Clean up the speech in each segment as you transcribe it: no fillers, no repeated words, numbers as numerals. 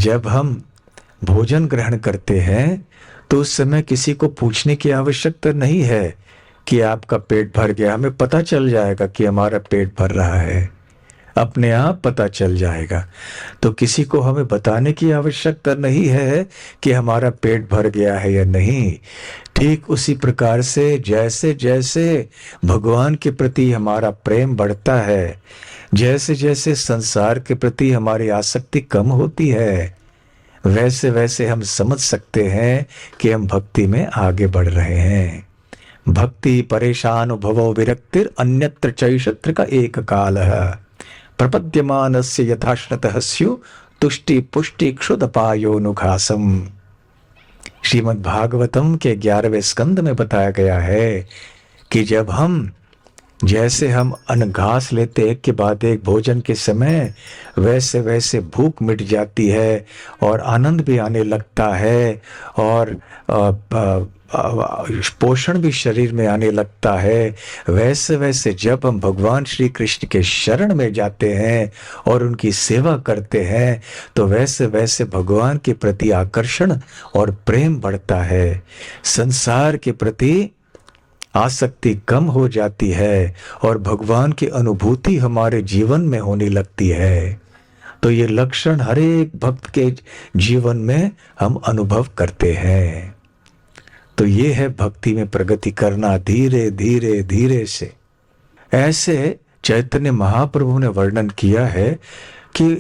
जब हम भोजन ग्रहण करते हैं तो उस समय किसी को पूछने की आवश्यकता नहीं है कि आपका पेट भर गया। हमें पता चल जाएगा कि हमारा पेट भर रहा है, अपने आप पता चल जाएगा। तो किसी को हमें बताने की आवश्यकता नहीं है कि हमारा पेट भर गया है या नहीं। ठीक उसी प्रकार से जैसे जैसे भगवान के प्रति हमारा प्रेम बढ़ता है, जैसे जैसे संसार के प्रति हमारी आसक्ति कम होती है, वैसे वैसे हम समझ सकते हैं कि हम भक्ति में आगे बढ़ रहे हैं। भक्ति परेशान भवो विरक्तिर अन्यत्र चैषत्र का एक काल है प्रपद्यमानस्य यथाश्नतः स्यु तुष्टि पुष्टि क्षुद पायोनुघासम। श्रीमद् भागवतम के 11वें स्कंद में बताया गया है कि जब हम जैसे हम अन्न घास लेते एक के बाद एक भोजन के समय, वैसे वैसे भूख मिट जाती है और आनंद भी आने लगता है और पोषण भी शरीर में आने लगता है। वैसे वैसे जब हम भगवान श्री कृष्ण के शरण में जाते हैं और उनकी सेवा करते हैं तो वैसे वैसे भगवान के प्रति आकर्षण और प्रेम बढ़ता है। संसार के प्रति आसक्ति कम हो जाती है और भगवान की अनुभूति हमारे जीवन में होने लगती है। तो ये लक्षण हर एक भक्त के जीवन में हम अनुभव करते हैं। तो ये है भक्ति में प्रगति करना, धीरे धीरे धीरे से। ऐसे चैतन्य महाप्रभु ने वर्णन किया है कि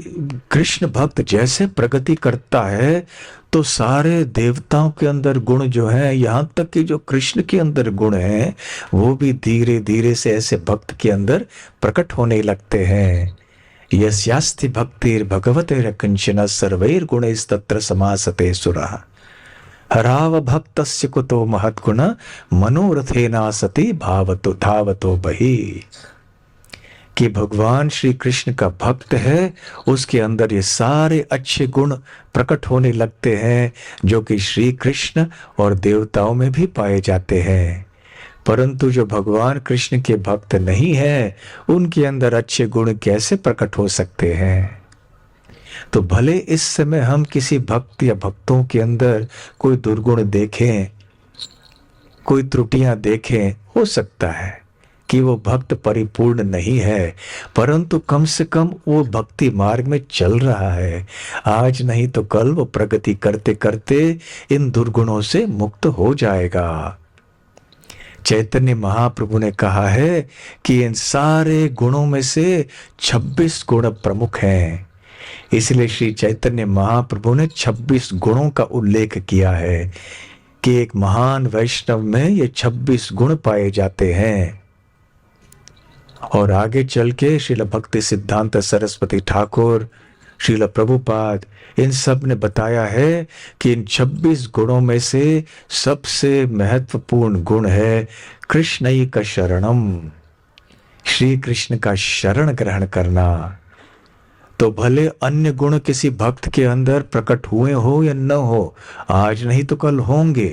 कृष्ण भक्त जैसे प्रगति करता है तो सारे देवताओं के अंदर गुण जो है, यहाँ तक कि जो कृष्ण के अंदर गुण हैं, वो भी धीरे धीरे से ऐसे भक्त के अंदर प्रकट होने लगते हैं। यस्यास्ति भक्तिर भगवते कंचन सर्वैर गुणैस्तत्र समासते सुरः हराव भक्तस्य कुतो महत्गुण मनोरथेना सति भावतो धावतो बहि। कि भगवान श्री कृष्ण का भक्त है, उसके अंदर ये सारे अच्छे गुण प्रकट होने लगते हैं जो कि श्री कृष्ण और देवताओं में भी पाए जाते हैं। परंतु जो भगवान कृष्ण के भक्त नहीं है, उनके अंदर अच्छे गुण कैसे प्रकट हो सकते हैं। तो भले इस समय हम किसी भक्त या भक्तों के अंदर कोई दुर्गुण देखें, कोई त्रुटियां देखें, हो सकता है कि वो भक्त परिपूर्ण नहीं है, परंतु कम से कम वो भक्ति मार्ग में चल रहा है। आज नहीं तो कल वो प्रगति करते करते इन दुर्गुणों से मुक्त हो जाएगा। चैतन्य महाप्रभु ने कहा है कि इन सारे गुणों में से 26 गुण प्रमुख हैं। इसलिए श्री चैतन्य महाप्रभु ने 26 गुणों का उल्लेख किया है कि एक महान वैष्णव में ये 26 गुण पाए जाते हैं। और आगे चल के श्रील भक्ति सिद्धांत सरस्वती ठाकुर, श्रील प्रभुपाद, इन सब ने बताया है कि इन 26 गुणों में से सबसे महत्वपूर्ण गुण है कृष्ण का शरणम, श्री कृष्ण का शरण ग्रहण करना। तो भले अन्य गुण किसी भक्त के अंदर प्रकट हुए हो या न हो, आज नहीं तो कल होंगे,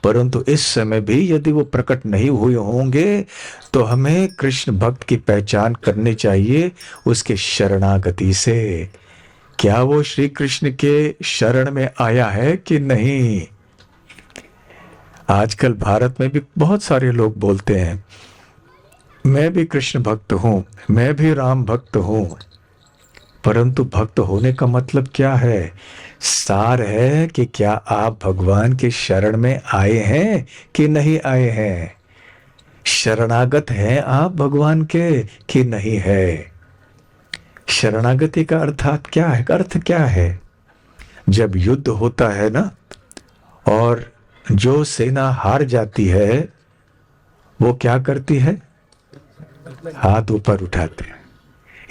परंतु इस समय भी यदि वो प्रकट नहीं हुए होंगे तो हमें कृष्ण भक्त की पहचान करनी चाहिए उसके शरणागति से। क्या वो श्री कृष्ण के शरण में आया है कि नहीं। आजकल भारत में भी बहुत सारे लोग बोलते हैं मैं भी कृष्ण भक्त हूं, मैं भी राम भक्त हूं, परंतु भक्त होने का मतलब क्या है। सार है कि क्या आप भगवान के शरण में आए हैं कि नहीं आए हैं, शरणागत हैं आप भगवान के कि नहीं है। शरणागति का अर्थात क्या है, अर्थ क्या है। जब युद्ध होता है ना और जो सेना हार जाती है वो क्या करती है, हाथ ऊपर उठाते हैं,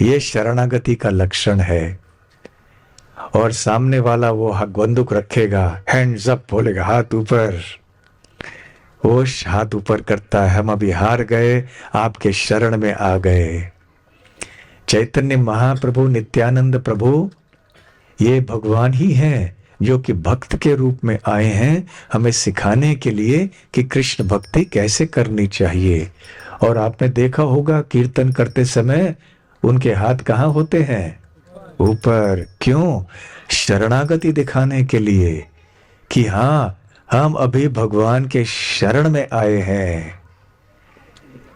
ये शरणागति का लक्षण है। और सामने वाला वो बंदूक रखेगा, हैंड्स अप बोलेगा, हाथ ऊपर, वो हाथ ऊपर करता है, हम अभी हार गए, आपके शरण में आ गए। चैतन्य महाप्रभु, नित्यानंद प्रभु, ये भगवान ही हैं जो कि भक्त के रूप में आए हैं हमें सिखाने के लिए कि कृष्ण भक्ति कैसे करनी चाहिए। और आपने देखा होगा कीर्तन करते समय उनके हाथ कहाँ होते हैं, ऊपर। क्यों? शरणागति दिखाने के लिए कि हाँ, हम अभी भगवान के शरण में आए हैं।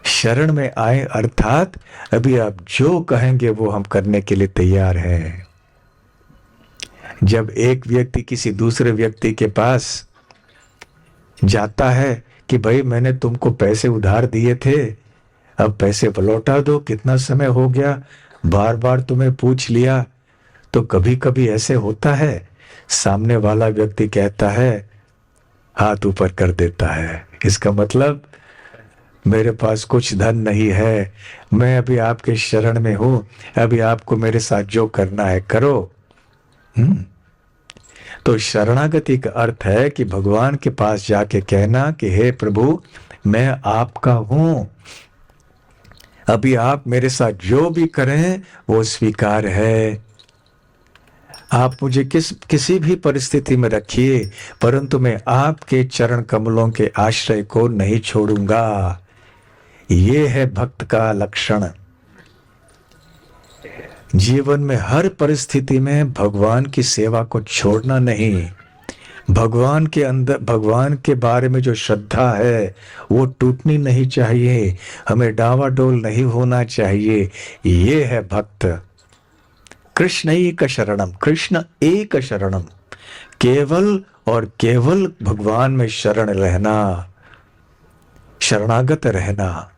शरण में आए अर्थात अभी आप जो कहेंगे वो हम करने के लिए तैयार हैं। जब एक व्यक्ति किसी दूसरे व्यक्ति के पास जाता है कि भाई मैंने तुमको पैसे उधार दिए थे, अब पैसे लौटा दो, कितना समय हो गया, बार बार तुम्हें पूछ लिया, तो कभी कभी ऐसे होता है, सामने वाला व्यक्ति कहता है, हाथ ऊपर कर देता है। इसका मतलब मेरे पास कुछ धन नहीं है, मैं अभी आपके शरण में हूं, अभी आपको मेरे साथ जो करना है करो। तो शरणागति का अर्थ है कि भगवान के पास जाके कहना कि हे प्रभु, मैं आपका हूं, अभी आप मेरे साथ जो भी करें वो स्वीकार है। आप मुझे किसी भी परिस्थिति में रखिए, परंतु मैं आपके चरण कमलों के आश्रय को नहीं छोड़ूंगा। ये है भक्त का लक्षण। जीवन में हर परिस्थिति में भगवान की सेवा को छोड़ना नहीं। भगवान के अंदर, भगवान के बारे में जो श्रद्धा है वो टूटनी नहीं चाहिए, हमें डावाडोल नहीं होना चाहिए। ये है भक्त। कृष्ण एक शरणम, कृष्ण एक शरणम, केवल और केवल भगवान में शरण रहना, शरणागत रहना।